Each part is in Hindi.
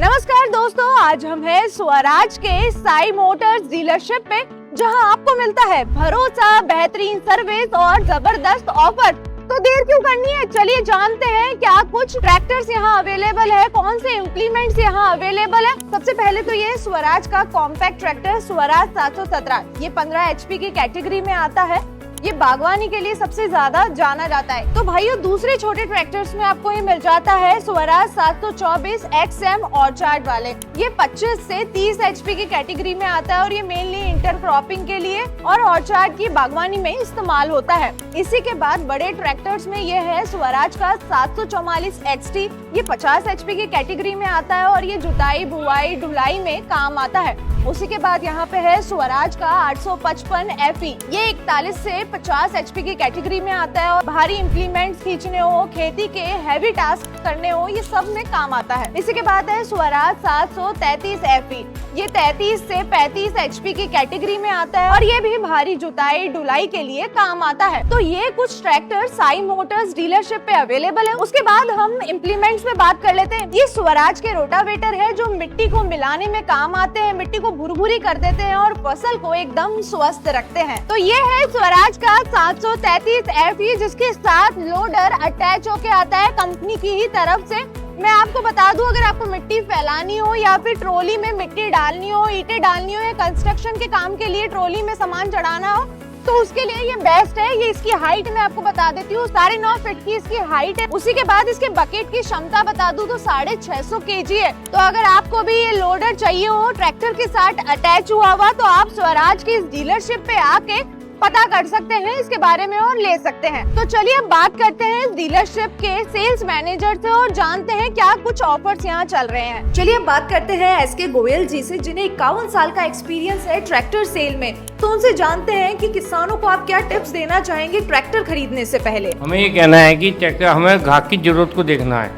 नमस्कार दोस्तों, आज हम हैं स्वराज के साई मोटर्स डीलरशिप पे, जहां आपको मिलता है भरोसा, बेहतरीन सर्विस और जबरदस्त ऑफर। तो देर क्यों करनी है, चलिए जानते हैं क्या कुछ ट्रैक्टर्स यहाँ अवेलेबल है, कौन से इम्प्लीमेंट्स यहाँ अवेलेबल है। सबसे पहले तो ये स्वराज का कॉम्पैक्ट ट्रैक्टर स्वराज 717, ये 15 HP की कैटेगरी में आता है। ये बागवानी के लिए सबसे ज्यादा जाना जाता है। तो भाइयों, दूसरे छोटे ट्रैक्टर्स में आपको ये मिल जाता है स्वराज 724 XM ऑर्चार्ड वाले। ये 25 से 30 HP की कैटेगरी में आता है और ये मेनली इंटरक्रॉपिंग के लिए और ऑर्चार्ड की बागवानी में इस्तेमाल होता है। इसी के बाद बड़े ट्रैक्टर्स में ये है स्वराज का 744 XT, ये 50 HP की कैटेगरी में आता है और ये जुताई, बुआई, ढुलाई में काम आता है। उसी के बाद यहाँ पे है स्वराज का 855 FE, ये 41 से 50 HP की कैटेगरी में आता है और भारी इम्प्लीमेंट्स खींचने हो, खेती के हैवी टास्क करने हो, ये सब में काम आता है। इसी के बाद है स्वराज 733 FE, ये 33 से 35 HP की कैटेगरी में आता है और ये भी भारी जुताई, ढुलाई के लिए काम आता है। तो ये कुछ ट्रैक्टर साई मोटर्स डीलरशिप पे अवेलेबल है। उसके बाद हम इम्प्लीमेंट्स में बात कर लेते हैं। ये स्वराज के रोटावेटर है जो मिट्टी को मिलाने में काम आते हैं, मिट्टी को भुरभुरी कर देते हैं और फसल को एकदम स्वस्थ रखते हैं। तो ये है स्वराज का 733 FE, जिसके साथ लोडर अटैच होके आता है कंपनी की ही तरफ से। मैं आपको बता दूं, अगर आपको मिट्टी फैलानी हो या फिर ट्रॉली में मिट्टी डालनी हो, ईंटें डालनी हो या कंस्ट्रक्शन के काम के लिए ट्रॉली में सामान चढ़ाना हो, तो उसके लिए ये बेस्ट है। ये इसकी हाइट मैं आपको बता देती हूँ, 9.5 फीट की इसकी हाइट है। उसी के बाद इसके बकेट की क्षमता बता दूं तो 650 kg है। तो अगर आपको भी ये लोडर चाहिए हो ट्रैक्टर के साथ अटैच हुआ तो आप स्वराज की इस डीलरशिप पे आके पता कर सकते हैं इसके बारे में और ले सकते हैं। तो चलिए अब बात करते हैं इस डीलरशिप के सेल्स मैनेजर से और जानते हैं क्या कुछ ऑफर्स यहाँ चल रहे हैं। चलिए अब बात करते हैं SK गोयल जी से, जिन्हें 51 साल का एक्सपीरियंस है ट्रैक्टर सेल में। तो उनसे जानते हैं कि किसानों को आप क्या टिप्स देना चाहेंगे ट्रैक्टर खरीदने से पहले। हमें ये कहना है कि ट्रैक्टर, हमें ग्राहक की जरूरत को देखना है,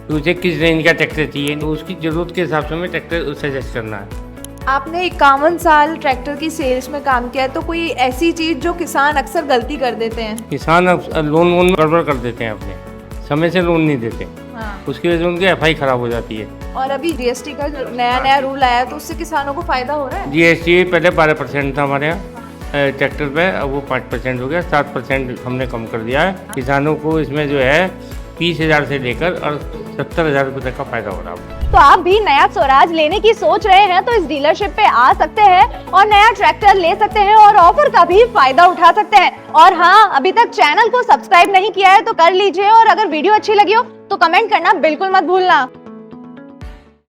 तो उसे किस रेंज का ट्रैक्टर चाहिए, तो उसकी जरूरत के हिसाब से हमें ट्रैक्टर सजेस्ट करना है। आपने 51 साल ट्रैक्टर की सेल्स में काम किया है, तो कोई ऐसी चीज जो किसान अक्सर गलती कर देते हैं? किसान लोन गड़बड़ कर देते हैं, अपने समय से लोन नहीं देते। हाँ। उसकी वजह से उनकी FI खराब हो जाती है। और अभी GST का नया रूल आया है, तो उससे किसानों को फायदा हो रहा है? GST पहले 12% था हमारे यहाँ ट्रैक्टर पे, अब वो 5% हो गया, 7% हमने कम कर दिया है। किसानों को इसमें जो है 20,000 से लेकर और 70,000 रुपये तक का फायदा हो रहा है। तो आप भी नया स्वराज लेने की सोच रहे हैं तो इस डीलरशिप पे आ सकते हैं और नया ट्रैक्टर ले सकते हैं और ऑफर का भी फायदा उठा सकते हैं। और हाँ, अभी तक चैनल को सब्सक्राइब नहीं किया है तो कर लीजिए और अगर वीडियो अच्छी लगी हो तो कमेंट करना बिल्कुल मत भूलना।